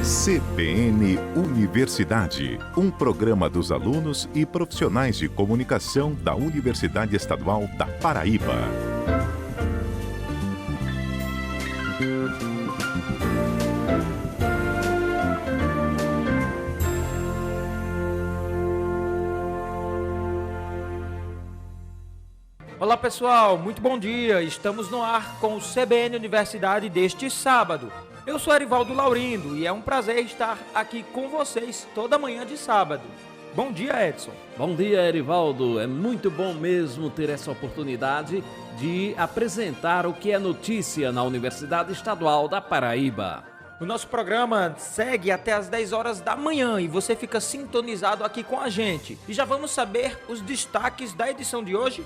CBN Universidade, um programa dos alunos e profissionais de comunicação da Universidade Estadual da Paraíba. Olá pessoal, muito bom dia. Estamos no ar com o CBN Universidade deste sábado. Eu sou Erivaldo Laurindo e é um prazer estar aqui com vocês toda manhã de sábado. Bom dia, Edson. Bom dia, Erivaldo. É muito bom mesmo ter essa oportunidade de apresentar o que é notícia na Universidade Estadual da Paraíba. O nosso programa segue até às 10 horas da manhã e você fica sintonizado aqui com a gente. E já vamos saber os destaques da edição de hoje?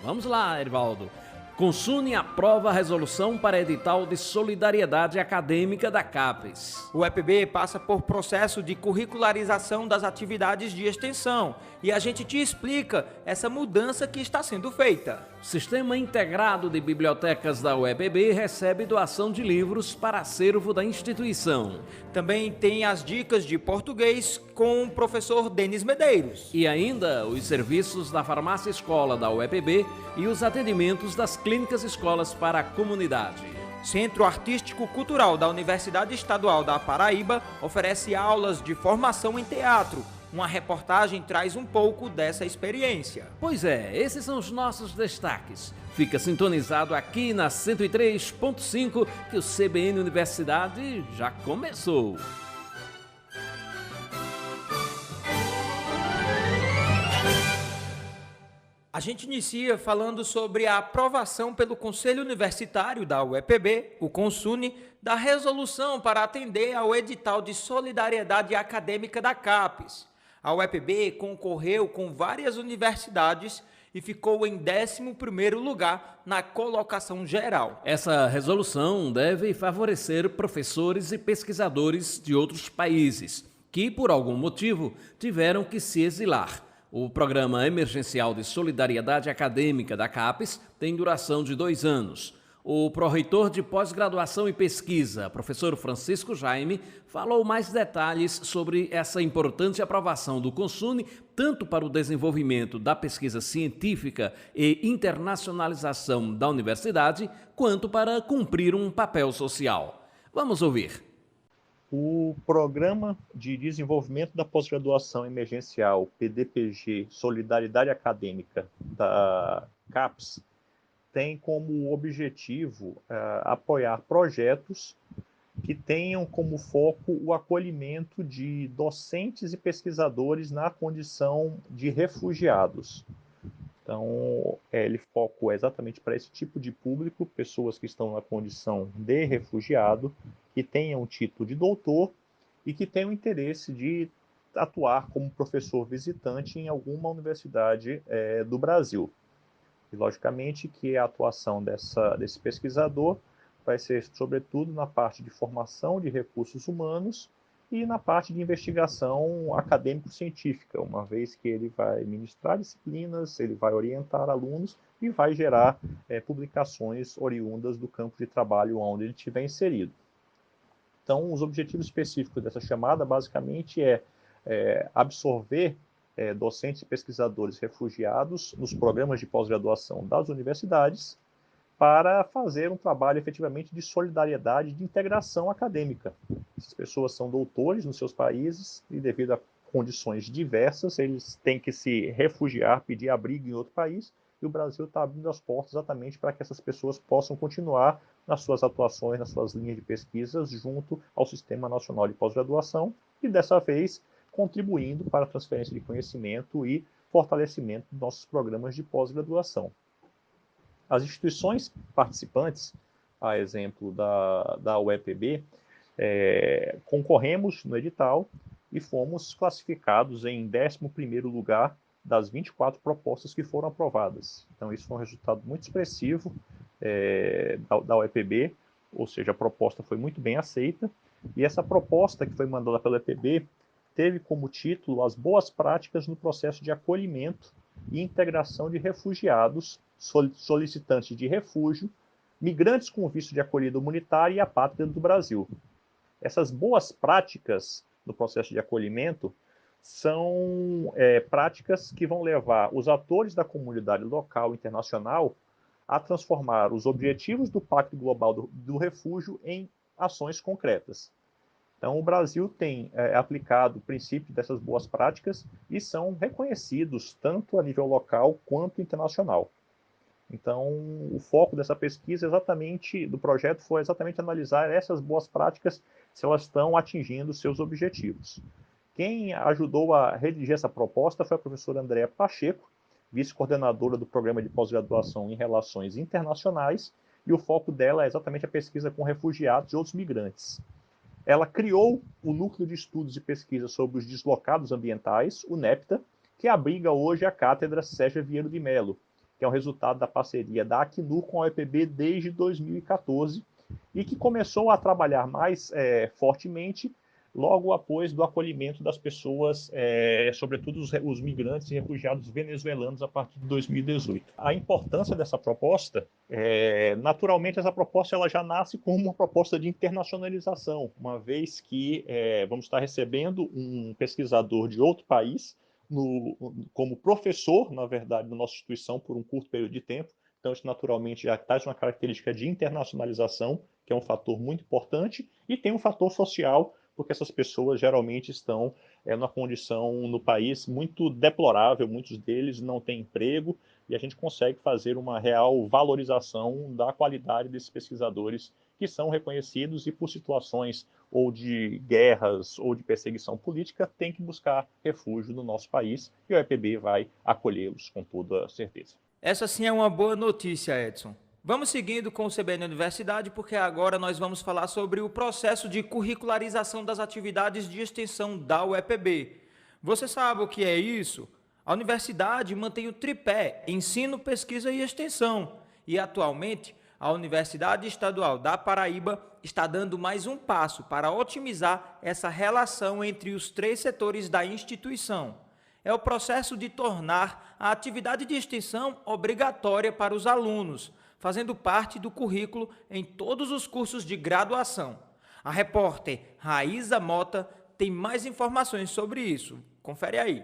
Vamos lá, Erivaldo. Consune aprova a resolução para edital de solidariedade acadêmica da CAPES. O EPB passa por processo de curricularização das atividades de extensão e a gente te explica essa mudança que está sendo feita. O Sistema Integrado de Bibliotecas da UEPB recebe doação de livros para acervo da instituição. Também tem as dicas de português com o professor Denis Medeiros. E ainda os serviços da Farmácia Escola da UEPB e os atendimentos das clínicas escolas para a comunidade. Centro Artístico Cultural da Universidade Estadual da Paraíba oferece aulas de formação em teatro. Uma reportagem traz um pouco dessa experiência. Pois é, esses são os nossos destaques. Fica sintonizado aqui na 103.5 que o CBN Universidade já começou. A gente inicia falando sobre a aprovação pelo Conselho Universitário da UEPB, o CONSUNE, da resolução para atender ao edital de solidariedade acadêmica da CAPES. A UEPB concorreu com várias universidades e ficou em 11º lugar na colocação geral. Essa resolução deve favorecer professores e pesquisadores de outros países que, por algum motivo, tiveram que se exilar. O Programa Emergencial de Solidariedade Acadêmica da CAPES tem duração de 2 anos. O pró-reitor de Pós-Graduação e Pesquisa, professor Francisco Jaime, falou mais detalhes sobre essa importante aprovação do CONSUNE, tanto para o desenvolvimento da pesquisa científica e internacionalização da universidade, quanto para cumprir um papel social. Vamos ouvir. O Programa de Desenvolvimento da Pós-Graduação Emergencial, PDPG, Solidariedade Acadêmica da CAPES, tem como objetivo apoiar projetos que tenham como foco o acolhimento de docentes e pesquisadores na condição de refugiados. Então, ele foca exatamente para esse tipo de público, pessoas que estão na condição de refugiado, que tenham o título de doutor e que tenham interesse de atuar como professor visitante em alguma universidade do Brasil. E, logicamente, que a atuação desse pesquisador vai ser, sobretudo, na parte de formação de recursos humanos e na parte de investigação acadêmico-científica, uma vez que ele vai ministrar disciplinas, ele vai orientar alunos e vai gerar publicações oriundas do campo de trabalho onde ele estiver inserido. Então, os objetivos específicos dessa chamada, basicamente, absorver docentes e pesquisadores refugiados nos programas de pós-graduação das universidades para fazer um trabalho efetivamente de solidariedade e de integração acadêmica. Essas pessoas são doutores nos seus países e, devido a condições diversas, eles têm que se refugiar, pedir abrigo em outro país, e o Brasil está abrindo as portas exatamente para que essas pessoas possam continuar nas suas atuações, nas suas linhas de pesquisas, junto ao Sistema Nacional de Pós-Graduação, e dessa vez contribuindo para a transferência de conhecimento e fortalecimento dos nossos programas de pós-graduação. As instituições participantes, a exemplo da UEPB, concorremos no edital e fomos classificados em 11º lugar das 24 propostas que foram aprovadas. Então, isso foi um resultado muito expressivo da UEPB, ou seja, a proposta foi muito bem aceita, e essa proposta que foi mandada pela UEPB teve como título As Boas Práticas no Processo de Acolhimento e Integração de Refugiados, solicitantes de refúgio, migrantes com visto de acolhida humanitária e apátrida do Brasil. Essas boas práticas no processo de acolhimento são práticas que vão levar os atores da comunidade local e internacional a transformar os objetivos do Pacto Global do Refúgio em ações concretas. Então, o Brasil tem aplicado o princípio dessas boas práticas e são reconhecidos tanto a nível local quanto internacional. Então, o foco dessa pesquisa do projeto foi exatamente analisar essas boas práticas, se elas estão atingindo seus objetivos. Quem ajudou a redigir essa proposta foi a professora Andréa Pacheco, vice-coordenadora do Programa de Pós-Graduação em Relações Internacionais, e o foco dela é exatamente a pesquisa com refugiados e outros migrantes. Ela criou o Núcleo de Estudos e Pesquisa sobre os Deslocados Ambientais, o NEPTA, que abriga hoje a Cátedra Sérgio Vieiro de Mello, que é o resultado da parceria da Acnur com a UEPB desde 2014 e que começou a trabalhar mais fortemente logo após do acolhimento das pessoas, sobretudo os migrantes e refugiados venezuelanos a partir de 2018. A importância dessa proposta, naturalmente essa proposta ela já nasce como uma proposta de internacionalização, uma vez que vamos estar recebendo um pesquisador de outro país, como professor, na verdade, na nossa instituição por um curto período de tempo. Então, isso naturalmente já traz uma característica de internacionalização, que é um fator muito importante, e tem um fator social, porque essas pessoas geralmente estão numa condição no país muito deplorável, muitos deles não têm emprego, e a gente consegue fazer uma real valorização da qualidade desses pesquisadores que são reconhecidos e por situações ou de guerras ou de perseguição política têm que buscar refúgio no nosso país e o EPB vai acolhê-los com toda certeza. Essa sim é uma boa notícia, Edson. Vamos seguindo com o CBN Universidade, porque agora nós vamos falar sobre o processo de curricularização das atividades de extensão da UEPB. Você sabe o que é isso? A universidade mantém o tripé ensino, pesquisa e extensão. E atualmente, a Universidade Estadual da Paraíba está dando mais um passo para otimizar essa relação entre os três setores da instituição. É o processo de tornar a atividade de extensão obrigatória para os alunos, fazendo parte do currículo em todos os cursos de graduação. A repórter Raíza Mota tem mais informações sobre isso. Confere aí.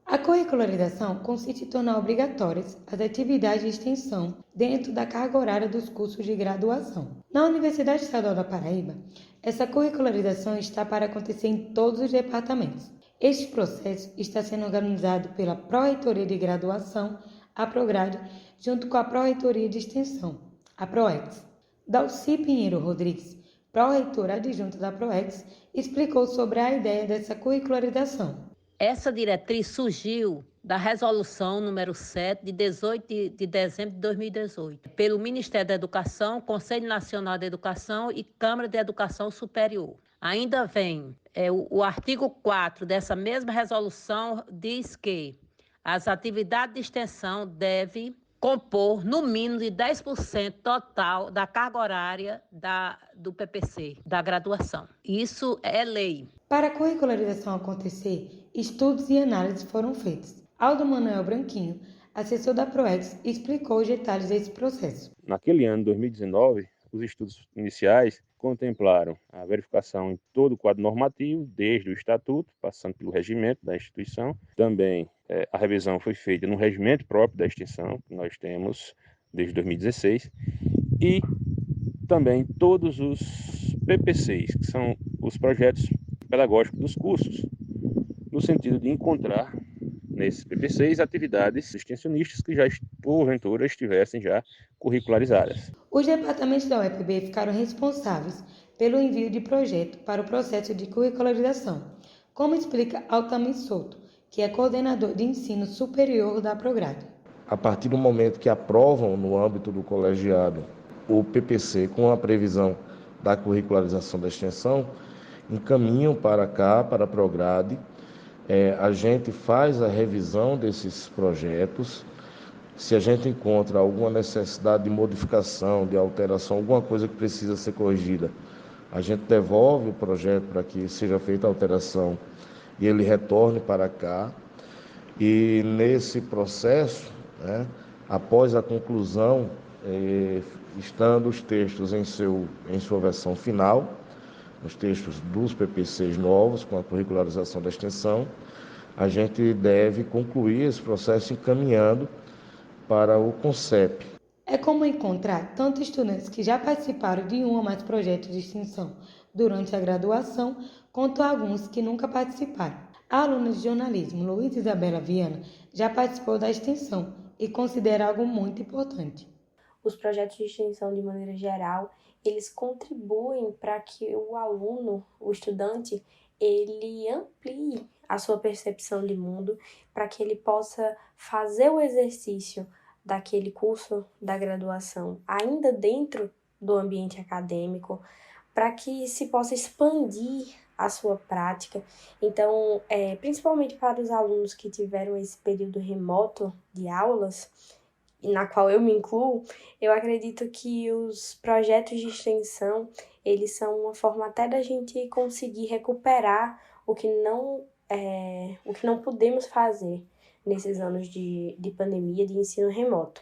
A curricularização consiste em tornar obrigatórias as atividades de extensão dentro da carga horária dos cursos de graduação. Na Universidade Estadual da Paraíba, essa curricularização está para acontecer em todos os departamentos. Este processo está sendo organizado pela Pró-Reitoria de Graduação, a Prograde, junto com a Pró-Reitoria de Extensão, a PROEX. Dalci Pinheiro Rodrigues, pró-reitora adjunta da PROEX, explicou sobre a ideia dessa curricularização. Essa diretriz surgiu da resolução número 7 de 18 de dezembro de 2018, pelo Ministério da Educação, Conselho Nacional da Educação e Câmara de Educação Superior. Ainda vem o artigo 4 dessa mesma resolução, diz que as atividades de extensão devem compor no mínimo de 10% total da carga horária do PPC, da graduação. Isso é lei. Para a curricularização acontecer, estudos e análises foram feitos. Aldo Manuel Branquinho, assessor da PROEX, explicou os detalhes desse processo. Naquele ano, 2019, os estudos iniciais contemplaram a verificação em todo o quadro normativo, desde o estatuto, passando pelo regimento da instituição. Também a revisão foi feita no regimento próprio da extensão, que nós temos desde 2016, e também todos os PPCs, que são os projetos pedagógicos dos cursos, no sentido de encontrar nesses PPCs atividades extensionistas que já, porventura, estivessem já curricularizadas. Os departamentos da UEPB ficaram responsáveis pelo envio de projeto para o processo de curricularização, como explica Altamir Souto, que é coordenador de ensino superior da Prograde. A partir do momento que aprovam no âmbito do colegiado o PPC com a previsão da curricularização da extensão, encaminham para cá, para a Prograde. A gente faz a revisão desses projetos. Se a gente encontra alguma necessidade de modificação, de alteração, alguma coisa que precisa ser corrigida, a gente devolve o projeto para que seja feita a alteração e ele retorne para cá. E nesse processo, após a conclusão, estando os textos em sua versão final, nos textos dos PPCs novos, com a curricularização da extensão, a gente deve concluir esse processo encaminhando para o CONCEP. É comum encontrar tanto estudantes que já participaram de um ou mais projetos de extensão durante a graduação, quanto alguns que nunca participaram. A aluna de jornalismo, Luiz Isabela Viana, já participou da extensão e considera algo muito importante. Os projetos de extensão, de maneira geral, eles contribuem para que o aluno, o estudante, ele amplie a sua percepção de mundo, para que ele possa fazer o exercício daquele curso da graduação ainda dentro do ambiente acadêmico, para que se possa expandir a sua prática. Então, principalmente para os alunos que tiveram esse período remoto de aulas, na qual eu me incluo, eu acredito que os projetos de extensão, eles são uma forma até da gente conseguir recuperar o que não podemos fazer nesses anos de pandemia, de ensino remoto.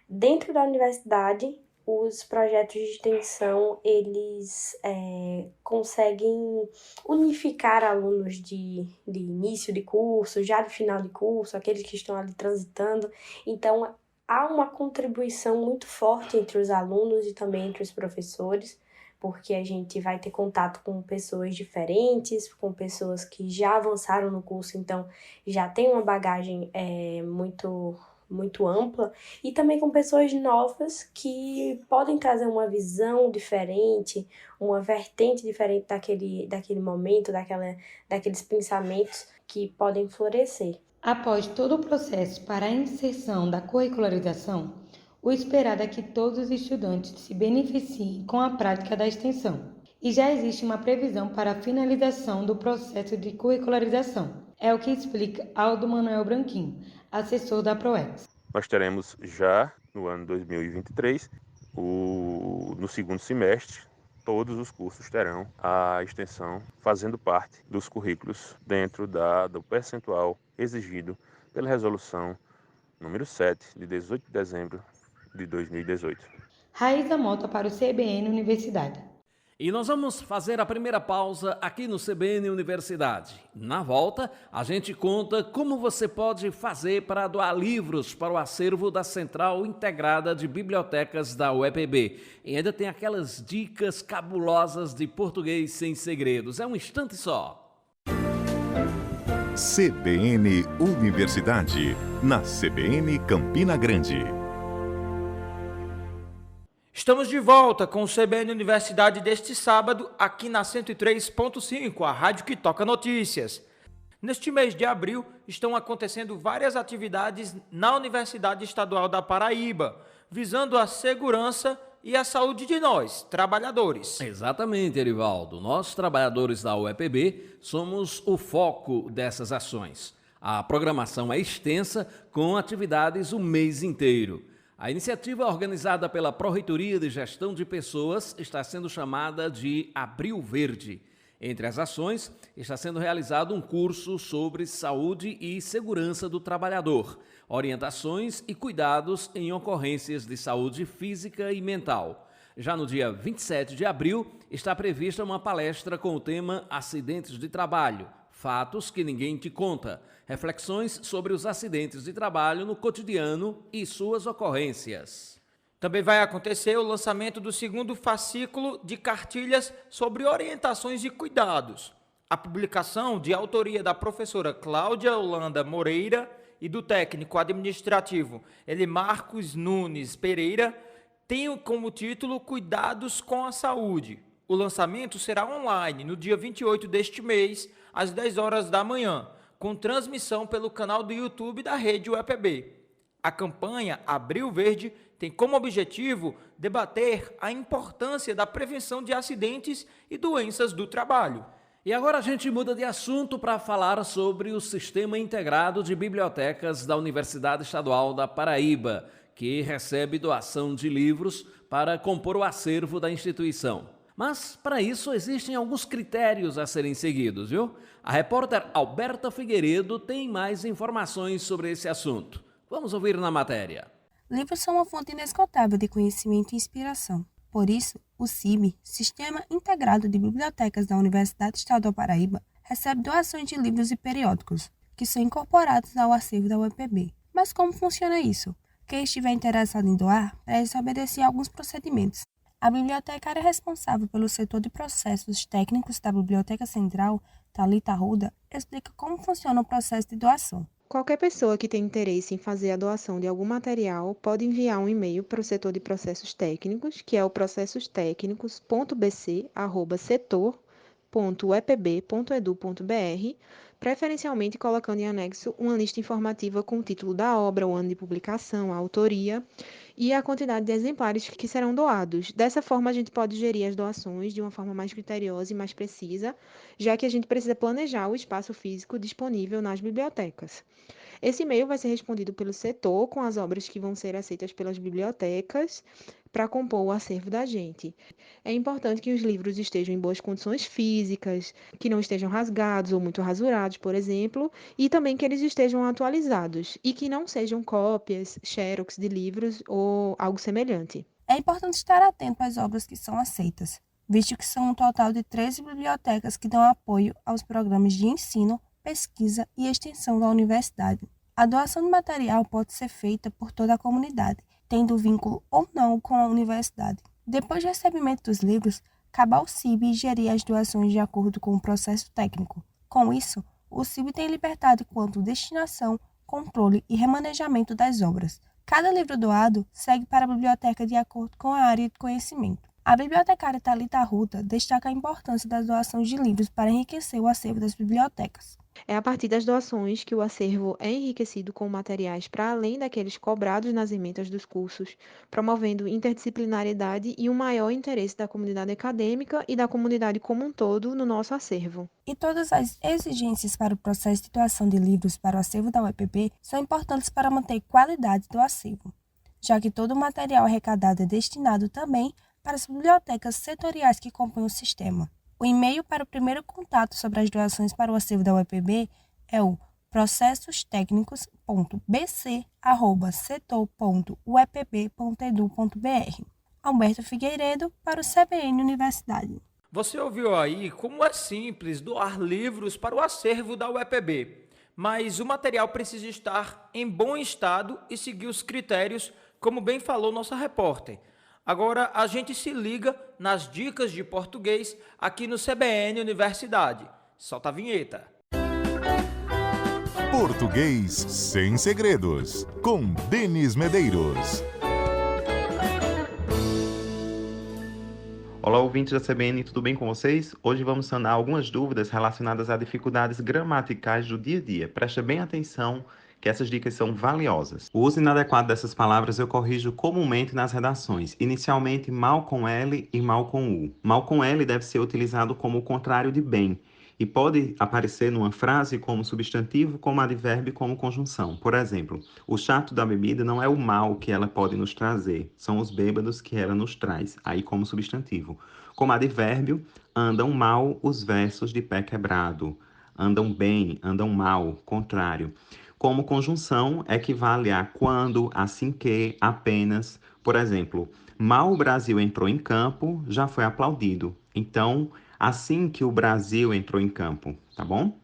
Dentro da universidade, os projetos de extensão, eles conseguem unificar alunos de início de curso, já de final de curso, aqueles que estão ali transitando. Então, há uma contribuição muito forte entre os alunos e também entre os professores, porque a gente vai ter contato com pessoas diferentes, com pessoas que já avançaram no curso, então já tem uma bagagem muito ampla, e também com pessoas novas que podem trazer uma visão diferente, uma vertente diferente daquele momento, daqueles pensamentos que podem florescer. Após todo o processo para a inserção da curricularização, o esperado é que todos os estudantes se beneficiem com a prática da extensão. E já existe uma previsão para a finalização do processo de curricularização. É o que explica Aldo Manuel Branquinho, assessor da PROEX. Nós teremos já no ano 2023, no segundo semestre, todos os cursos terão a extensão fazendo parte dos currículos dentro do percentual exigido pela resolução número 7, de 18 de dezembro de 2018. Raíza Mota para o CBN Universidade. E nós vamos fazer a primeira pausa aqui no CBN Universidade. Na volta, a gente conta como você pode fazer para doar livros para o acervo da Central Integrada de Bibliotecas da UEPB. E ainda tem aquelas dicas cabulosas de português sem segredos. É um instante só. CBN Universidade, na CBN Campina Grande. Estamos de volta com o CBN Universidade deste sábado, aqui na 103.5, a rádio que toca notícias. Neste mês de abril, estão acontecendo várias atividades na Universidade Estadual da Paraíba, visando a segurança e a saúde de nós, trabalhadores. Exatamente, Erivaldo. Nós, trabalhadores da UEPB, somos o foco dessas ações. A programação é extensa, com atividades o mês inteiro. A iniciativa organizada pela Pró-Reitoria de Gestão de Pessoas está sendo chamada de Abril Verde. Entre as ações, está sendo realizado um curso sobre saúde e segurança do trabalhador, orientações e cuidados em ocorrências de saúde física e mental. Já no dia 27 de abril, está prevista uma palestra com o tema Acidentes de Trabalho, fatos que ninguém te conta. Reflexões sobre os acidentes de trabalho no cotidiano e suas ocorrências. Também vai acontecer o lançamento do segundo fascículo de cartilhas sobre orientações e cuidados. A publicação, de autoria da professora Cláudia Holanda Moreira e do técnico administrativo Elimarcos Nunes Pereira, tem como título Cuidados com a Saúde. O lançamento será online no dia 28 deste mês, às 10 horas da manhã, com transmissão pelo canal do YouTube da Rede UEPB. A campanha Abril Verde tem como objetivo debater a importância da prevenção de acidentes e doenças do trabalho. E agora a gente muda de assunto para falar sobre o Sistema Integrado de Bibliotecas da Universidade Estadual da Paraíba, que recebe doação de livros para compor o acervo da instituição. Mas, para isso, existem alguns critérios a serem seguidos, viu? A repórter Alberta Figueiredo tem mais informações sobre esse assunto. Vamos ouvir na matéria. Livros são uma fonte inesgotável de conhecimento e inspiração. Por isso, o SIB, Sistema Integrado de Bibliotecas da Universidade Estadual Paraíba, recebe doações de livros e periódicos, que são incorporados ao acervo da UEPB. Mas como funciona isso? Quem estiver interessado em doar, precisa obedecer a alguns procedimentos. A bibliotecária responsável pelo setor de processos técnicos da Biblioteca Central, Thalita Arruda, explica como funciona o processo de doação. Qualquer pessoa que tenha interesse em fazer a doação de algum material pode enviar um e-mail para o setor de processos técnicos, que é o processostecnicos.bc@setor.uepb.edu.br, preferencialmente colocando em anexo uma lista informativa com o título da obra, o ano de publicação, a autoria e a quantidade de exemplares que serão doados. Dessa forma, a gente pode gerir as doações de uma forma mais criteriosa e mais precisa, já que a gente precisa planejar o espaço físico disponível nas bibliotecas. Esse e-mail vai ser respondido pelo setor com as obras que vão ser aceitas pelas bibliotecas para compor o acervo da gente. É importante que os livros estejam em boas condições físicas, que não estejam rasgados ou muito rasurados, por exemplo, e também que eles estejam atualizados e que não sejam cópias, xerox de livros ou algo semelhante. É importante estar atento às obras que são aceitas, visto que são um total de 13 bibliotecas que dão apoio aos programas de ensino, pesquisa e extensão da universidade. A doação de material pode ser feita por toda a comunidade, tendo vínculo ou não com a universidade. Depois do recebimento dos livros, cabe ao SIB gerir as doações de acordo com o processo técnico. Com isso, o SIB tem liberdade quanto destinação, controle e remanejamento das obras. Cada livro doado segue para a biblioteca de acordo com a área de conhecimento. A bibliotecária Thalita Arruda destaca a importância das doações de livros para enriquecer o acervo das bibliotecas. É a partir das doações que o acervo é enriquecido com materiais para além daqueles cobrados nas emendas dos cursos, promovendo interdisciplinariedade e um maior interesse da comunidade acadêmica e da comunidade como um todo no nosso acervo. E todas as exigências para o processo de doação de livros para o acervo da UEPB são importantes para manter a qualidade do acervo, já que todo o material arrecadado é destinado também para as bibliotecas setoriais que compõem o sistema. O e-mail para o primeiro contato sobre as doações para o acervo da UEPB é o processostecnicos.bc@setor.uepb.edu.br. Alberto Figueiredo para o CBN Universidade. Você ouviu aí como é simples doar livros para o acervo da UEPB, mas o material precisa estar em bom estado e seguir os critérios, como bem falou nossa repórter. Agora a gente se liga nas dicas de português aqui no CBN Universidade. Solta a vinheta. Português sem segredos, com Denis Medeiros. Olá, ouvintes da CBN, tudo bem com vocês? Hoje vamos sanar algumas dúvidas relacionadas a dificuldades gramaticais do dia a dia. Preste bem atenção que essas dicas são valiosas. O uso inadequado dessas palavras eu corrijo comumente nas redações. Inicialmente, mal com L e mal com U. Mal com L deve ser utilizado como o contrário de bem e pode aparecer numa frase como substantivo, como advérbio e como conjunção. Por exemplo, o chato da bebida não é o mal que ela pode nos trazer, são os bêbados que ela nos traz, aí como substantivo. Como advérbio, andam mal os versos de pé quebrado. Andam bem, andam mal, contrário. Como conjunção, equivale a quando, assim que, apenas. Por exemplo, mal o Brasil entrou em campo, já foi aplaudido. Então, assim que o Brasil entrou em campo, tá bom?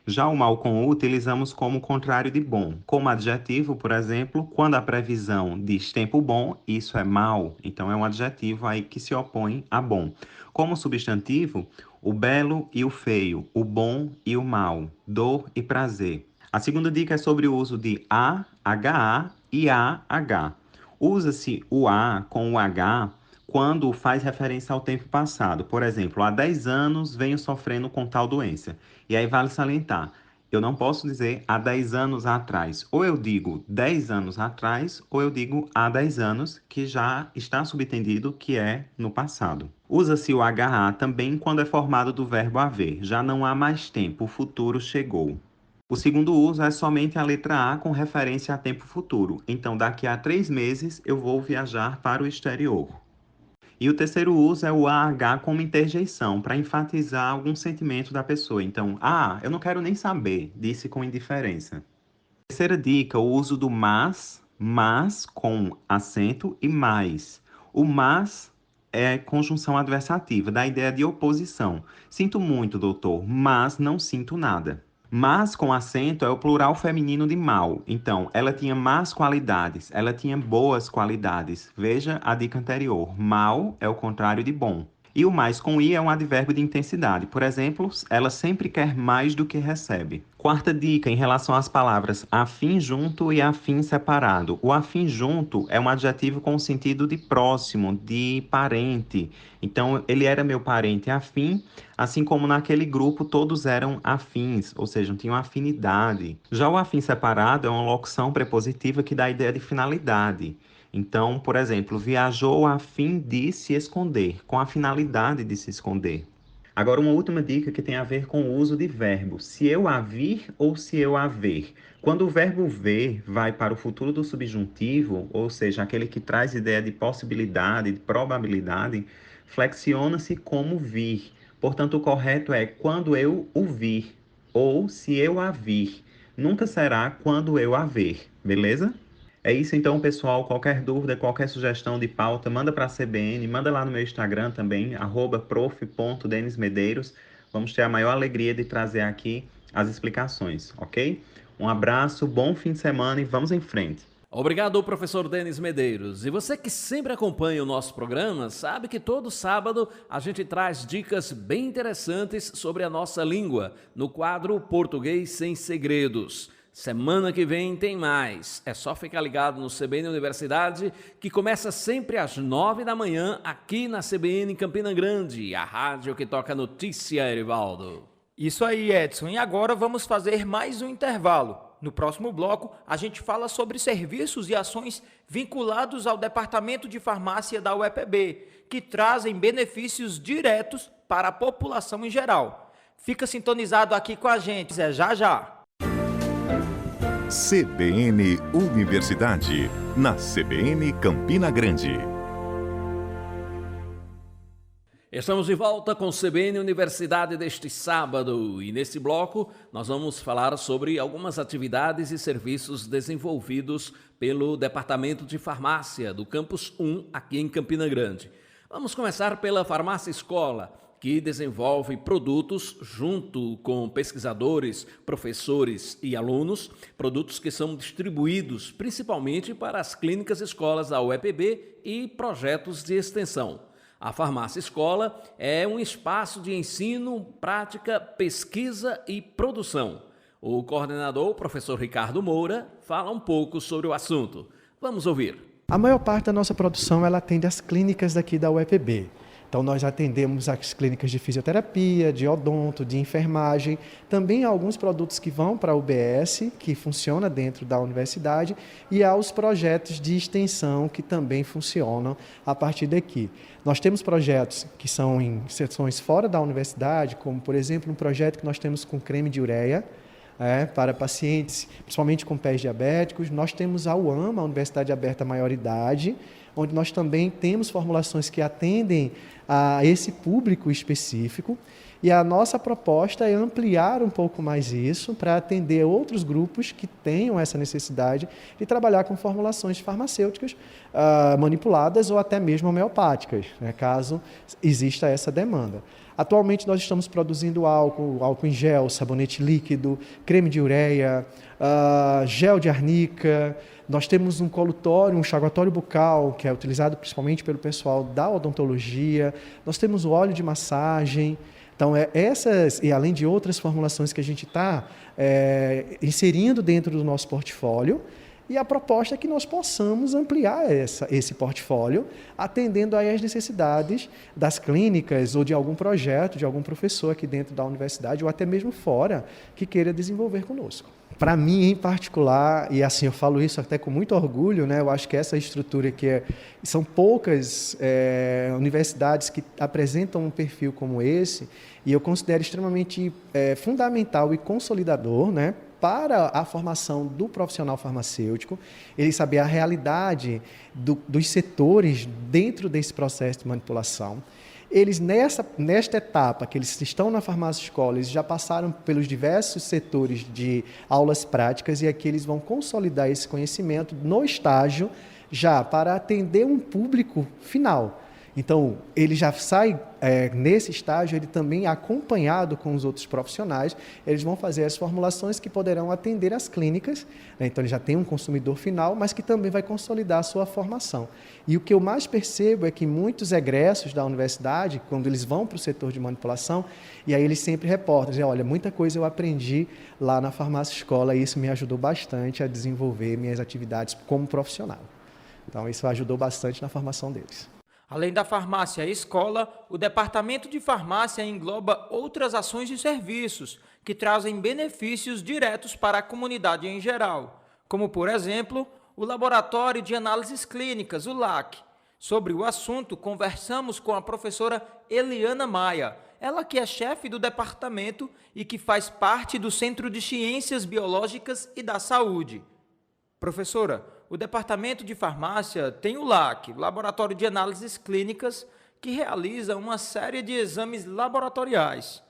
Já o mal com U utilizamos como contrário de bom. Como adjetivo, por exemplo, quando a previsão diz tempo bom, isso é mal. Então, é um adjetivo aí que se opõe a bom. Como substantivo, o belo e o feio, o bom e o mal, dor e prazer. A segunda dica é sobre o uso de A, HA e AH. Usa-se o A com o H quando faz referência ao tempo passado. Por exemplo, há 10 anos venho sofrendo com tal doença. E aí vale salientar, eu não posso dizer há 10 anos atrás. Ou eu digo 10 anos atrás, ou eu digo há 10 anos, que já está subentendido que é no passado. Usa-se o HA também quando é formado do verbo haver. Já não há mais tempo, o futuro chegou. O segundo uso é somente a letra A com referência a tempo futuro. Então, daqui a 3 meses, eu vou viajar para o exterior. E o terceiro uso é o AH como interjeição, para enfatizar algum sentimento da pessoa. Então, eu não quero nem saber, disse com indiferença. Terceira dica, o uso do mas com acento e mais. O mas é conjunção adversativa, da ideia de oposição. Sinto muito, doutor, mas não sinto nada. Mas com acento é o plural feminino de mal. Então, ela tinha más qualidades, ela tinha boas qualidades. Veja a dica anterior. Mal é o contrário de bom. E o mais com i é um advérbio de intensidade. Por exemplo, ela sempre quer mais do que recebe. Quarta dica, em relação às palavras afim junto e afim separado. O afim junto é um adjetivo com o sentido de próximo, de parente. Então, ele era meu parente afim, assim como naquele grupo todos eram afins, ou seja, tinham afinidade. Já o afim separado é uma locução prepositiva que dá a ideia de finalidade. Então, por exemplo, viajou a fim de se esconder, com a finalidade de se esconder. Agora, uma última dica que tem a ver com o uso de verbo. Se eu a vir ou se eu a ver. Quando o verbo ver vai para o futuro do subjuntivo, ou seja, aquele que traz ideia de possibilidade, de probabilidade, flexiona-se como vir. Portanto, o correto é quando eu o vir, ou se eu a vir. Nunca será quando eu a ver, beleza? É isso então, pessoal. Qualquer dúvida, qualquer sugestão de pauta, manda para a CBN, manda lá no meu Instagram também, @prof.denismedeiros. Vamos ter a maior alegria de trazer aqui as explicações, ok? Um abraço, bom fim de semana e vamos em frente. Obrigado, professor Denis Medeiros. E você que sempre acompanha o nosso programa, sabe que todo sábado a gente traz dicas bem interessantes sobre a nossa língua, no quadro Português Sem Segredos. Semana que vem tem mais. É só ficar ligado no CBN Universidade, que começa sempre às 9 da manhã, aqui na CBN Campina Grande, a rádio que toca notícia, Erivaldo. Isso aí, Edson. E agora vamos fazer mais um intervalo. No próximo bloco, a gente fala sobre serviços e ações vinculados ao Departamento de Farmácia da UEPB, que trazem benefícios diretos para a população em geral. Fica sintonizado aqui com a gente. É já já. CBN Universidade, na CBN Campina Grande. Estamos de volta com CBN Universidade deste sábado e nesse bloco nós vamos falar sobre algumas atividades e serviços desenvolvidos pelo Departamento de Farmácia do Campus 1 aqui em Campina Grande. Vamos começar pela Farmácia Escola, que desenvolve produtos junto com pesquisadores, professores e alunos, produtos que são distribuídos principalmente para as clínicas escolas da UEPB e projetos de extensão. A Farmácia Escola é um espaço de ensino, prática, pesquisa e produção. O coordenador, o professor Ricardo Moura, fala um pouco sobre o assunto. Vamos ouvir. A maior parte da nossa produção ela atende às clínicas daqui da UEPB. Então, nós atendemos as clínicas de fisioterapia, de odonto, de enfermagem, também alguns produtos que vão para a UBS, que funciona dentro da universidade, e aos projetos de extensão que também funcionam a partir daqui. Nós temos projetos que são em seções fora da universidade, como, por exemplo, um projeto que nós temos com creme de ureia, para pacientes, principalmente com pés diabéticos. Nós temos a UAMA, a Universidade Aberta à Maioridade, onde nós também temos formulações que atendem a esse público específico. E a nossa proposta é ampliar um pouco mais isso para atender outros grupos que tenham essa necessidade de trabalhar com formulações farmacêuticas manipuladas ou até mesmo homeopáticas, caso exista essa demanda. Atualmente nós estamos produzindo álcool em gel, sabonete líquido, creme de ureia, gel de arnica. Nós temos um colutório, um enxaguatório bucal, que é utilizado principalmente pelo pessoal da odontologia. Nós temos o óleo de massagem. Então, essas, e além de outras formulações que a gente está inserindo dentro do nosso portfólio, e a proposta é que nós possamos ampliar esse portfólio, atendendo aí às necessidades das clínicas ou de algum projeto, de algum professor aqui dentro da universidade, ou até mesmo fora, que queira desenvolver conosco. Para mim, em particular, e assim eu falo isso até com muito orgulho, eu acho que essa estrutura que são poucas universidades que apresentam um perfil como esse, e eu considero extremamente fundamental e consolidador, para a formação do profissional farmacêutico, ele saber a realidade dos setores dentro desse processo de manipulação. Eles, nesta etapa que eles estão na farmácia escola, eles já passaram pelos diversos setores de aulas práticas e aqui eles vão consolidar esse conhecimento no estágio já para atender um público final. Então, ele já sai, nesse estágio, ele também acompanhado com os outros profissionais, eles vão fazer as formulações que poderão atender as clínicas, né? Então ele já tem um consumidor final, mas que também vai consolidar a sua formação. E o que eu mais percebo é que muitos egressos da universidade, quando eles vão para o setor de manipulação, e aí eles sempre reportam, dizem, olha, muita coisa eu aprendi lá na farmácia escola e isso me ajudou bastante a desenvolver minhas atividades como profissional. Então isso ajudou bastante na formação deles. Além da farmácia e escola, o Departamento de Farmácia engloba outras ações e serviços que trazem benefícios diretos para a comunidade em geral, como, por exemplo, o Laboratório de Análises Clínicas, o LAC. Sobre o assunto, conversamos com a professora Eliana Maia, ela que é chefe do departamento e que faz parte do Centro de Ciências Biológicas e da Saúde. Professora, o Departamento de Farmácia tem o LAC, o Laboratório de Análises Clínicas, que realiza uma série de exames laboratoriais.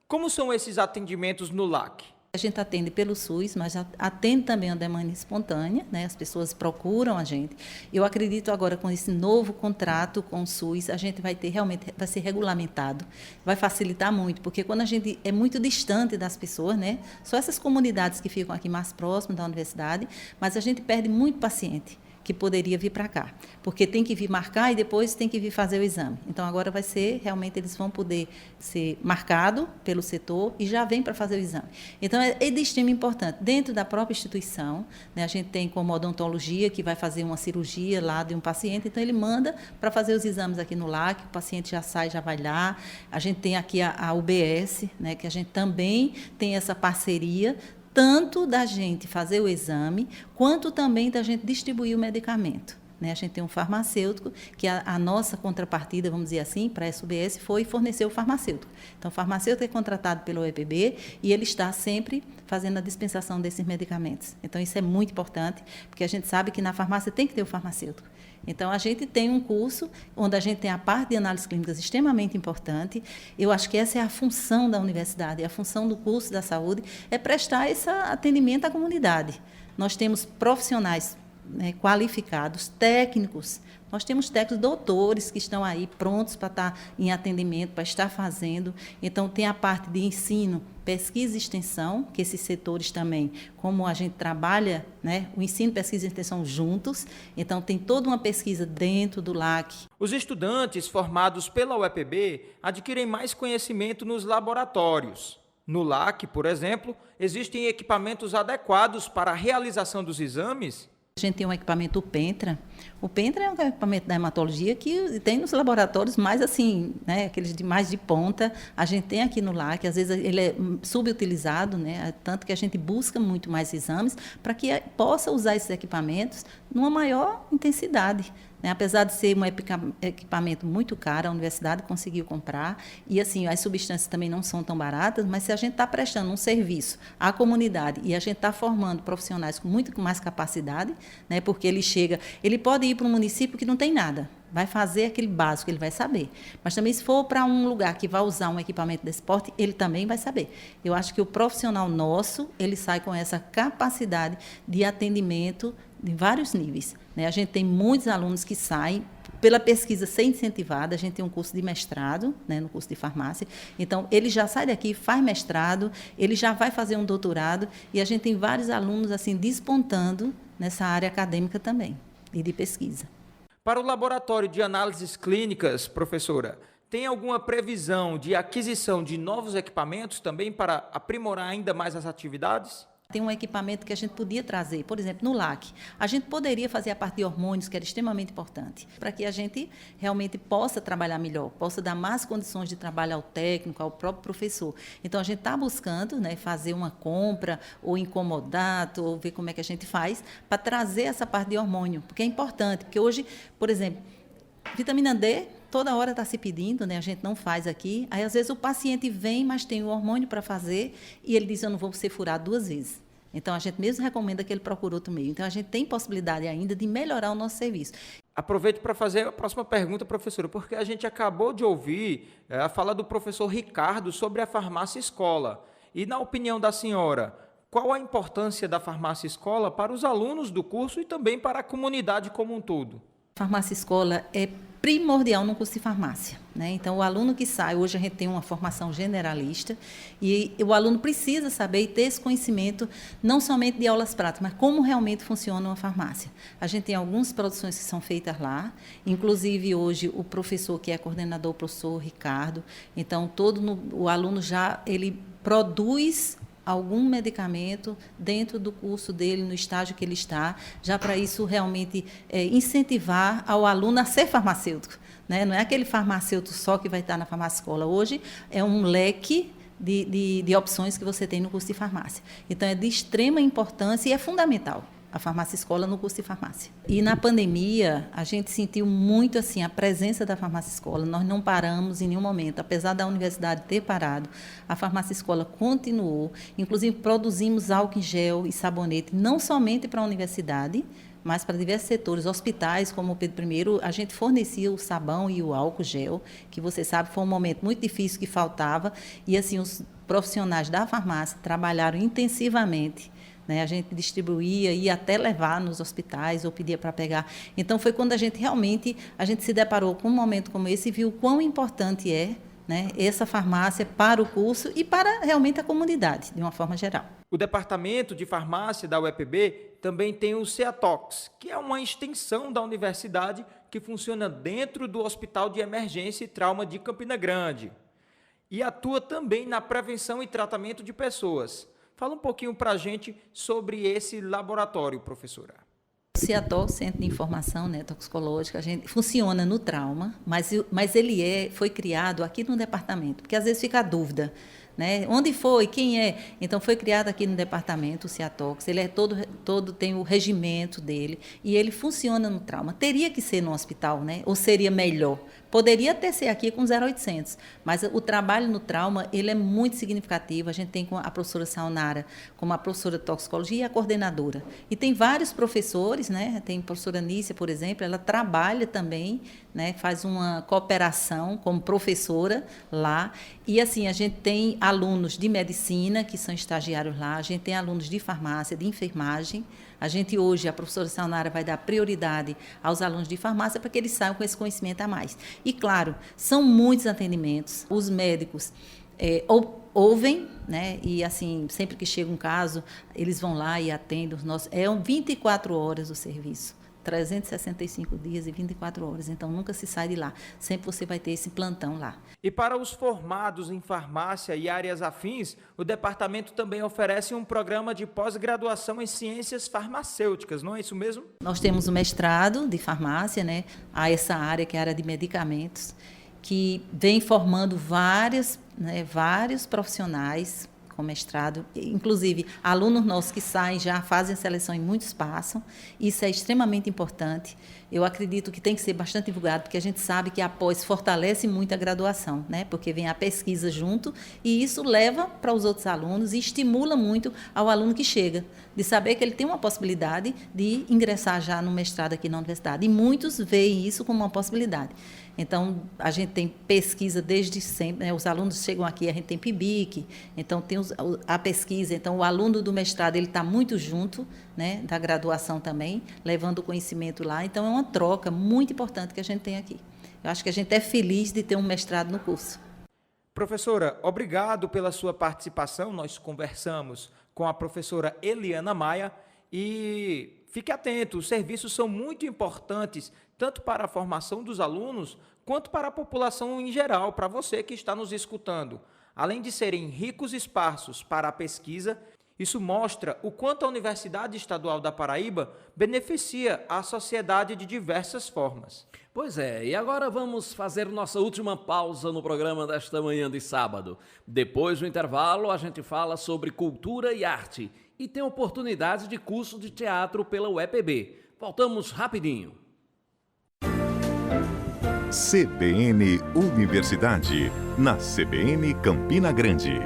Como são esses atendimentos no LAC? A gente atende pelo SUS, mas atende também a demanda espontânea, né? As pessoas procuram a gente. Eu acredito agora com esse novo contrato com o SUS, a gente vai ter realmente, vai ser regulamentado, vai facilitar muito, porque quando a gente é muito distante das pessoas, né? Só essas comunidades que ficam aqui mais próximas da universidade, mas a gente perde muito paciente que poderia vir para cá, porque tem que vir marcar e depois tem que vir fazer o exame. Então, agora vai ser, realmente, eles vão poder ser marcados pelo setor e já vem para fazer o exame. Então, é de extrema importância. Dentro da própria instituição, né, a gente tem como odontologia, que vai fazer uma cirurgia lá de um paciente, então ele manda para fazer os exames aqui no LAC, o paciente já sai, já vai lá. A gente tem aqui a UBS, né, que a gente também tem essa parceria, tanto da gente fazer o exame, quanto também da gente distribuir o medicamento. A gente tem um farmacêutico, que a nossa contrapartida, vamos dizer assim, para a SUBS foi fornecer o farmacêutico. Então, o farmacêutico é contratado pelo UEPB e ele está sempre fazendo a dispensação desses medicamentos. Então, isso é muito importante, porque a gente sabe que na farmácia tem que ter o farmacêutico. Então, a gente tem um curso onde a gente tem a parte de análises clínicas extremamente importante. Eu acho que essa é a função da universidade, a função do curso da saúde é prestar esse atendimento à comunidade. Nós temos profissionais, né, qualificados, técnicos. Nós temos técnicos, doutores que estão aí prontos para estar em atendimento, para estar fazendo. Então, tem a parte de ensino, pesquisa e extensão, que esses setores também, como a gente trabalha, né, o ensino, pesquisa e extensão juntos, então tem toda uma pesquisa dentro do LAC. Os estudantes formados pela UEPB adquirem mais conhecimento nos laboratórios. No LAC, por exemplo, existem equipamentos adequados para a realização dos exames? A gente tem um equipamento, o Pentra. O Pentra é um equipamento da hematologia que tem nos laboratórios mais assim, né, aqueles de mais de ponta. A gente tem aqui no LAC, às vezes ele é subutilizado, né, tanto que a gente busca muito mais exames para que possa usar esses equipamentos numa maior intensidade. Apesar de ser um equipamento muito caro, a universidade conseguiu comprar, e assim, as substâncias também não são tão baratas, mas se a gente está prestando um serviço à comunidade e a gente está formando profissionais com muito mais capacidade, né, porque ele pode ir para um município que não tem nada, vai fazer aquele básico, ele vai saber. Mas também, se for para um lugar que vai usar um equipamento desse porte, ele também vai saber. Eu acho que o profissional nosso, ele sai com essa capacidade de atendimento de vários níveis. A gente tem muitos alunos que saem pela pesquisa ser incentivada, a gente tem um curso de mestrado, né, no curso de farmácia, então ele já sai daqui, faz mestrado, ele já vai fazer um doutorado, e a gente tem vários alunos assim despontando nessa área acadêmica também, e de pesquisa. Para o Laboratório de Análises Clínicas, professora, tem alguma previsão de aquisição de novos equipamentos também para aprimorar ainda mais as atividades? Tem um equipamento que a gente podia trazer, por exemplo, no LAC. A gente poderia fazer a parte de hormônios, que era extremamente importante, para que a gente realmente possa trabalhar melhor, possa dar mais condições de trabalho ao técnico, ao próprio professor. Então, a gente está buscando, né, fazer uma compra, ou incomodato, ou ver como é que a gente faz, para trazer essa parte de hormônio, porque é importante, porque hoje, por exemplo, vitamina D, toda hora está se pedindo, né? A gente não faz aqui. Aí, às vezes, o paciente vem, mas tem o hormônio para fazer, e ele diz, eu não vou ser furado 2 vezes. Então, a gente mesmo recomenda que ele procure outro meio. Então, a gente tem possibilidade ainda de melhorar o nosso serviço. Aproveito para fazer a próxima pergunta, professora, porque a gente acabou de ouvir a fala do professor Ricardo sobre a farmácia escola. E, na opinião da senhora, qual a importância da farmácia escola para os alunos do curso e também para a comunidade como um todo? A farmácia escola é primordial no curso de farmácia, né? Então, o aluno que sai, hoje a gente tem uma formação generalista, e o aluno precisa saber e ter esse conhecimento, não somente de aulas práticas, mas como realmente funciona uma farmácia. A gente tem algumas produções que são feitas lá, inclusive hoje o professor que é coordenador, o professor Ricardo, então o aluno ele produz algum medicamento dentro do curso dele, no estágio que ele está, já para isso realmente incentivar ao aluno a ser farmacêutico, né? Não é aquele farmacêutico só que vai estar na farmácia escola. Hoje é um leque de opções que você tem no curso de farmácia. Então, é de extrema importância e é fundamental a farmácia escola no curso de farmácia. E na pandemia, a gente sentiu muito assim a presença da farmácia escola. Nós não paramos em nenhum momento, apesar da universidade ter parado, a farmácia escola continuou. Inclusive, produzimos álcool em gel e sabonete, não somente para a universidade, mas para diversos setores, hospitais, como o Pedro I, a gente fornecia o sabão e o álcool gel, que você sabe foi um momento muito difícil que faltava, e assim os profissionais da farmácia trabalharam intensivamente, né? A gente distribuía, ia até levar nos hospitais ou pedia para pegar. Então, foi quando a gente se deparou com um momento como esse e viu o quão importante é, né, essa farmácia para o curso e para realmente a comunidade, de uma forma geral. O Departamento de Farmácia da UEPB também tem o CEATOX, que é uma extensão da universidade que funciona dentro do Hospital de Emergência e Trauma de Campina Grande e atua também na prevenção e tratamento de pessoas. Fala um pouquinho para a gente sobre esse laboratório, professora. O CEATOX, Centro de Informação, né, Toxicológica, a gente funciona no trauma, mas ele foi criado aqui no departamento, porque às vezes fica a dúvida, né? Onde foi? Quem é? Então, foi criado aqui no departamento, o CEATOX, ele é todo tem o regimento dele, e ele funciona no trauma. Teria que ser no hospital, né? Ou seria melhor? Poderia até ser aqui com 0800, mas o trabalho no trauma, ele é muito significativo. A gente tem com a professora Saunara, como a professora de toxicologia e a coordenadora. E tem vários professores, né? Tem a professora Nícia, por exemplo, ela trabalha também, né? Faz uma cooperação como professora lá. E assim, a gente tem alunos de medicina, que são estagiários lá, a gente tem alunos de farmácia, de enfermagem. A gente hoje, a professora Saunara vai dar prioridade aos alunos de farmácia para que eles saiam com esse conhecimento a mais. E, claro, são muitos atendimentos. Os médicos ouvem, né? E, assim, sempre que chega um caso, eles vão lá e atendem os nossos... 24 horas o serviço. 365 dias e 24 horas, então nunca se sai de lá. Sempre você vai ter esse plantão lá. E para os formados em farmácia e áreas afins, o departamento também oferece um programa de pós-graduação em ciências farmacêuticas, não é isso mesmo? Nós temos o mestrado de farmácia, né? Há essa área que é a área de medicamentos, que vem formando vários profissionais com mestrado, inclusive alunos nossos que saem já fazem seleção e muitos passam. Isso é extremamente importante. Eu acredito que tem que ser bastante divulgado, porque a gente sabe que a pós fortalece muito a graduação, né? Porque vem a pesquisa junto e isso leva para os outros alunos e estimula muito ao aluno que chega, de saber que ele tem uma possibilidade de ingressar já no mestrado aqui na universidade. E muitos veem isso como uma possibilidade. Então, a gente tem pesquisa desde sempre, né? Os alunos chegam aqui, a gente tem PIBIC, então tem a pesquisa. Então, o aluno do mestrado ele está muito junto, né, da graduação também, levando o conhecimento lá. Então, é uma troca muito importante que a gente tem aqui. Eu acho que a gente é feliz de ter um mestrado no curso. Professora, obrigado pela sua participação. Nós conversamos com a professora Eliana Maia e fique atento, os serviços são muito importantes, tanto para a formação dos alunos, quanto para a população em geral, para você que está nos escutando. Além de serem ricos espaços para a pesquisa, isso mostra o quanto a Universidade Estadual da Paraíba beneficia a sociedade de diversas formas. Pois é, e agora vamos fazer nossa última pausa no programa desta manhã de sábado. Depois do intervalo, a gente fala sobre cultura e arte e tem oportunidade de curso de teatro pela UEPB. Voltamos rapidinho. CBN Universidade, na CBN Campina Grande.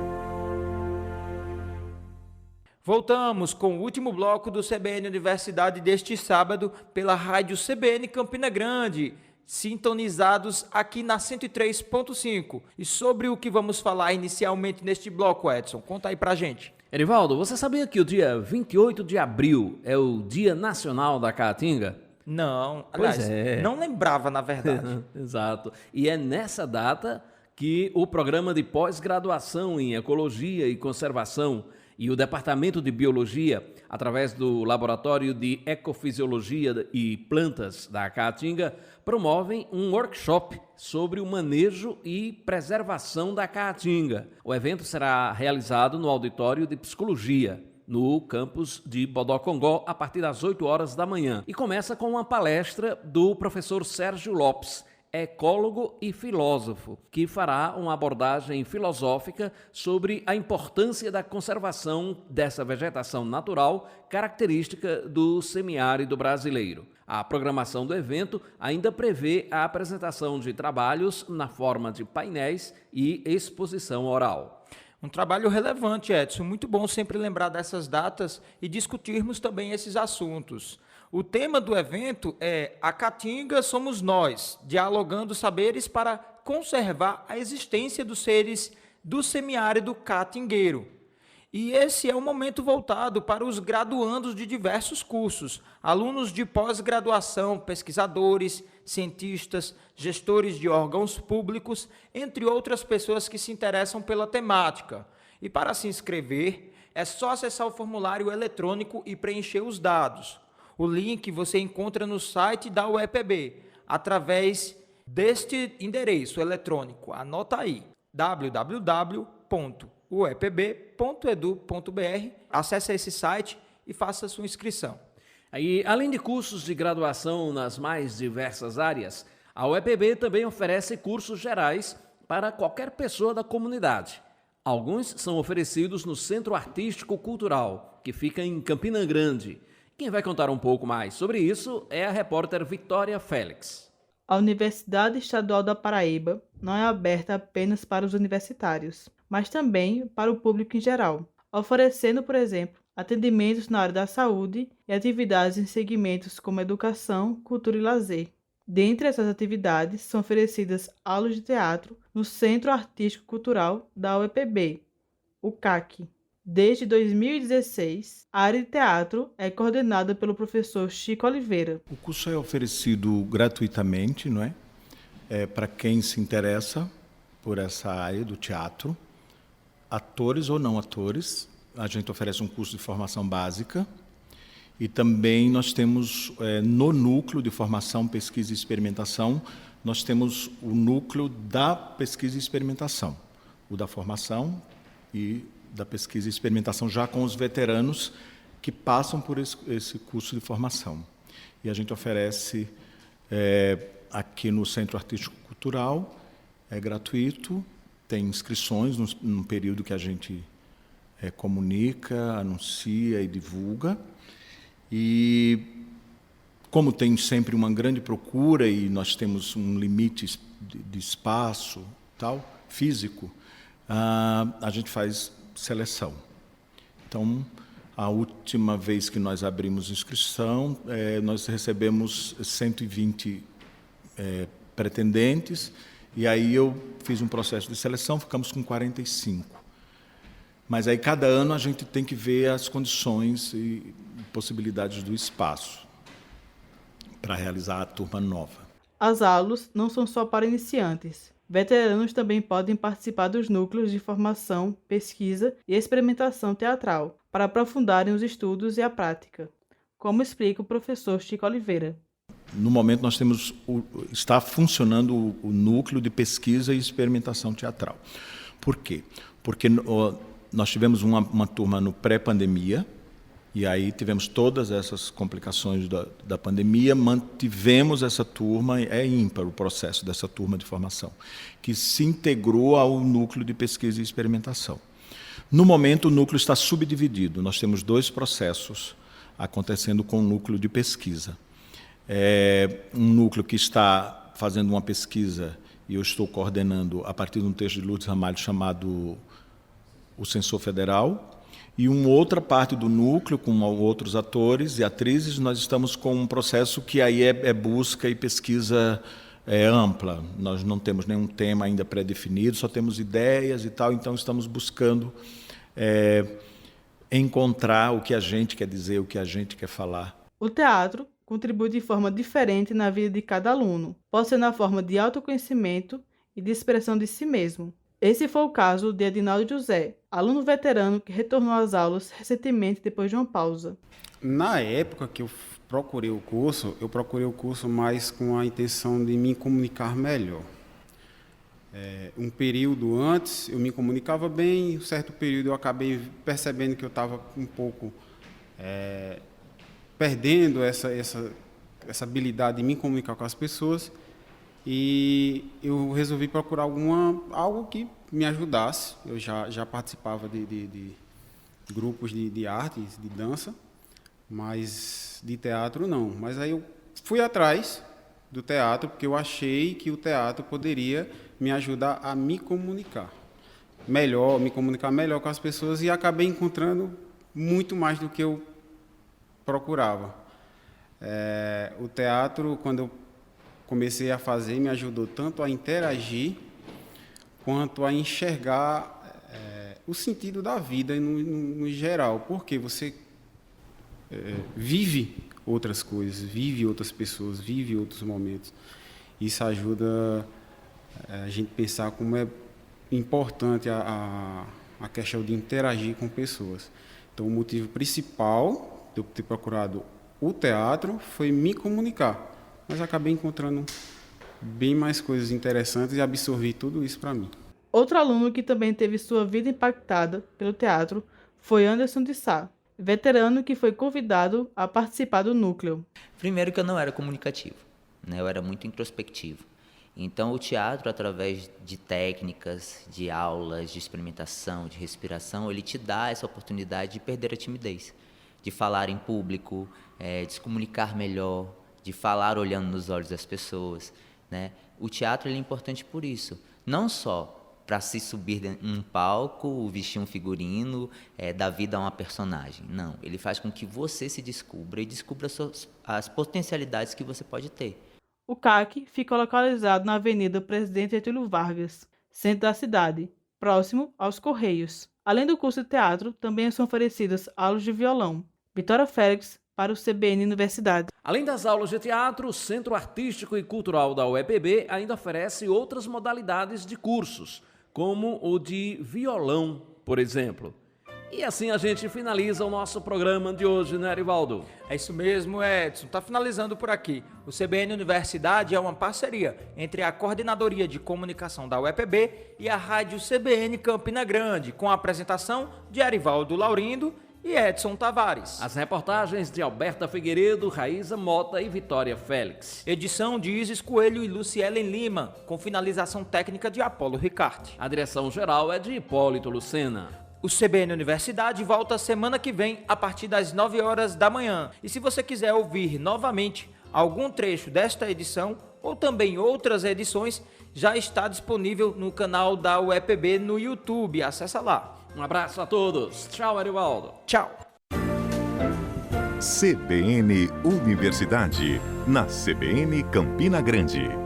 Voltamos com o último bloco do CBN Universidade deste sábado pela rádio CBN Campina Grande, sintonizados aqui na 103.5. E sobre o que vamos falar inicialmente neste bloco, Edson? Conta aí pra gente. Erivaldo, você sabia que o dia 28 de abril é o Dia Nacional da Caatinga? Não, Pois aliás, não lembrava, na verdade. Exato. E é nessa data que o programa de pós-graduação em Ecologia e Conservação e o Departamento de Biologia, através do Laboratório de Ecofisiologia e Plantas da Caatinga, promovem um workshop sobre o manejo e preservação da caatinga. O evento será realizado no Auditório de Psicologia, no campus de Bodocongó, a partir das 8 horas da manhã. E começa com uma palestra do professor Sérgio Lopes, ecólogo e filósofo, que fará uma abordagem filosófica sobre a importância da conservação dessa vegetação natural, característica do semiárido brasileiro. A programação do evento ainda prevê a apresentação de trabalhos na forma de painéis e exposição oral. Um trabalho relevante, Edson. Muito bom sempre lembrar dessas datas e discutirmos também esses assuntos. O tema do evento é A Caatinga Somos Nós, dialogando saberes para conservar a existência dos seres do semiárido caatingueiro. E esse é um momento voltado para os graduandos de diversos cursos, alunos de pós-graduação, pesquisadores, cientistas, gestores de órgãos públicos, entre outras pessoas que se interessam pela temática. E para se inscrever, é só acessar o formulário eletrônico e preencher os dados. O link você encontra no site da UEPB, através deste endereço eletrônico. Anota aí, www.uepb.edu.br. Acesse esse site e faça sua inscrição. Aí, além de cursos de graduação nas mais diversas áreas, a UEPB também oferece cursos gerais para qualquer pessoa da comunidade. Alguns são oferecidos no Centro Artístico Cultural, que fica em Campina Grande. Quem vai contar um pouco mais sobre isso é a repórter Vitória Félix. A Universidade Estadual da Paraíba não é aberta apenas para os universitários, mas também para o público em geral, oferecendo, por exemplo, atendimentos na área da saúde e atividades em segmentos como educação, cultura e lazer. Dentre essas atividades, são oferecidas aulas de teatro no Centro Artístico Cultural da UEPB, o CAC. Desde 2016, a área de teatro é coordenada pelo professor Chico Oliveira. O curso é oferecido gratuitamente, não é? Para quem se interessa por essa área do teatro, atores ou não atores. A gente oferece um curso de formação básica e também nós temos no núcleo de formação, pesquisa e experimentação, nós temos o núcleo da pesquisa e experimentação, o da formação e da pesquisa e experimentação já com os veteranos que passam por esse curso de formação. E a gente oferece aqui no Centro Artístico Cultural, é gratuito, tem inscrições num período que a gente comunica, anuncia e divulga. E como tem sempre uma grande procura e nós temos um limite de espaço tal, físico, a gente faz seleção. Então, a última vez que nós abrimos inscrição, nós recebemos 120 pretendentes, e aí eu fiz um processo de seleção, ficamos com 45. Mas aí cada ano a gente tem que ver as condições e possibilidades do espaço para realizar a turma nova. As aulas não são só para iniciantes. Veteranos também podem participar dos núcleos de formação, pesquisa e experimentação teatral, para aprofundarem os estudos e a prática, como explica o professor Chico Oliveira. No momento nós está funcionando o núcleo de pesquisa e experimentação teatral. Por quê? Porque nós tivemos uma turma no pré-pandemia, e aí tivemos todas essas complicações da pandemia, mantivemos essa turma, é ímpar o processo dessa turma de formação, que se integrou ao núcleo de pesquisa e experimentação. No momento, o núcleo está subdividido, nós temos 2 processos acontecendo com o núcleo de pesquisa. Um núcleo que está fazendo uma pesquisa, e eu estou coordenando a partir de um texto de Lourdes Ramalho chamado O Censor Federal, e uma outra parte do núcleo, com outros atores e atrizes, nós estamos com um processo que aí é busca e pesquisa ampla. Nós não temos nenhum tema ainda pré-definido, só temos ideias e tal, então estamos buscando encontrar o que a gente quer dizer, o que a gente quer falar. O teatro contribui de forma diferente na vida de cada aluno, pode ser na forma de autoconhecimento e de expressão de si mesmo. Esse foi o caso de Edinaldo José, aluno veterano que retornou às aulas recentemente depois de uma pausa. Na época que eu procurei o curso mais com a intenção de me comunicar melhor. Um período antes eu me comunicava bem, um certo período eu acabei percebendo que eu estava um pouco perdendo essa habilidade de me comunicar com as pessoas, e eu resolvi procurar algo que me ajudasse. Eu já participava de grupos de artes, de dança, mas de teatro não. Mas aí eu fui atrás do teatro, porque eu achei que o teatro poderia me ajudar a me comunicar melhor com as pessoas, e acabei encontrando muito mais do que eu procurava. O teatro, quando eu comecei a fazer, me ajudou tanto a interagir quanto a enxergar o sentido da vida no geral, porque você vive outras coisas, vive outras pessoas, vive outros momentos. Isso ajuda a gente pensar como é importante a questão de interagir com pessoas. Então, o motivo principal de eu ter procurado o teatro foi me comunicar, mas acabei encontrando bem mais coisas interessantes e absorvi tudo isso para mim. Outro aluno que também teve sua vida impactada pelo teatro foi Anderson de Sá, veterano que foi convidado a participar do núcleo. Primeiro que eu não era comunicativo, né? Eu era muito introspectivo. Então o teatro, através de técnicas, de aulas, de experimentação, de respiração, ele te dá essa oportunidade de perder a timidez, de falar em público, de se comunicar melhor, de falar olhando nos olhos das pessoas, né? O teatro ele é importante por isso, não só para se subir em um palco, vestir um figurino, dar vida a uma personagem. Não, ele faz com que você se descubra e descubra as potencialidades que você pode ter. O CAC fica localizado na Avenida Presidente Getúlio Vargas, centro da cidade, próximo aos Correios. Além do curso de teatro, também são oferecidas aulas de violão. Vitória Félix, para o CBN Universidade. Além das aulas de teatro, o Centro Artístico e Cultural da UEPB ainda oferece outras modalidades de cursos, como o de violão, por exemplo. E assim a gente finaliza o nosso programa de hoje, né, Arivaldo? É isso mesmo, Edson. Está finalizando por aqui. O CBN Universidade é uma parceria entre a Coordenadoria de Comunicação da UEPB e a Rádio CBN Campina Grande, com a apresentação de Arivaldo Laurindo e Edson Tavares. As reportagens de Alberta Figueiredo, Raíza Mota e Vitória Félix. Edição de Isis Coelho e Lucielen Lima, com finalização técnica de Apolo Ricarte. A direção geral é de Hipólito Lucena. O CBN Universidade volta semana que vem a partir das 9 horas da manhã. E se você quiser ouvir novamente algum trecho desta edição ou também outras edições, já está disponível no canal da UEPB no YouTube. Acessa lá. Um abraço a todos. Tchau, Arivaldo. Tchau. CBN Universidade, na CBN Campina Grande.